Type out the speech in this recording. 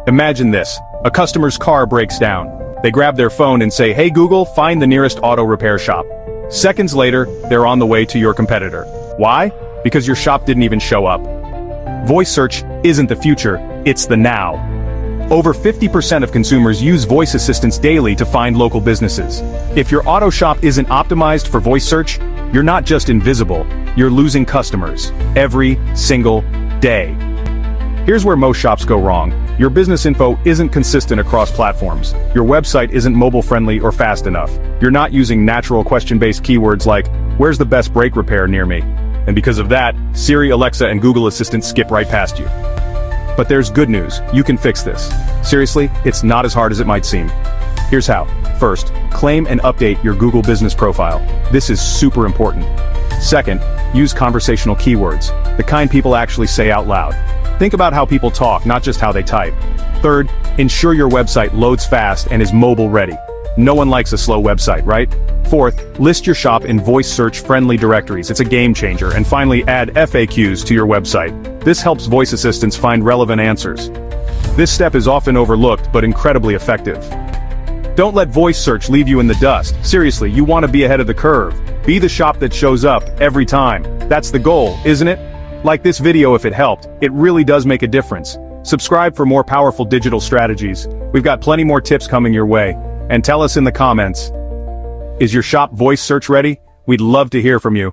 Imagine this. A customer's car breaks down. They grab their phone and say, "Hey Google, find the nearest auto repair shop." Seconds later, they're on the way to your competitor. Why? Because your shop didn't even show up. Voice search isn't the future, it's the now. Over 50% of consumers use voice assistants daily to find local businesses. If your auto shop isn't optimized for voice search, you're not just invisible, you're losing customers every single day. Here's where most shops go wrong. Your business info isn't consistent across platforms. Your website isn't mobile-friendly or fast enough. You're not using natural question-based keywords like, "Where's the best brake repair near me?" And because of that, Siri, Alexa, and Google Assistant skip right past you. But there's good news. You can fix this. Seriously, it's not as hard as it might seem. Here's how. First, claim and update your Google business profile. This is super important. Second, use conversational keywords, the kind people actually say out loud. Think about how people talk, not just how they type. Third, ensure your website loads fast and is mobile ready. No one likes a slow website, right? Fourth, list your shop in voice search-friendly directories. It's a game changer. And finally, add FAQs to your website. This helps voice assistants find relevant answers. This step is often overlooked, but incredibly effective. Don't let voice search leave you in the dust. Seriously, you want to be ahead of the curve. Be the shop that shows up every time. That's the goal, isn't it? Like this video if it helped. It really does make a difference. Subscribe for more powerful digital strategies. We've got plenty more tips coming your way. And tell us in the comments, is your shop voice search ready? We'd love to hear from you.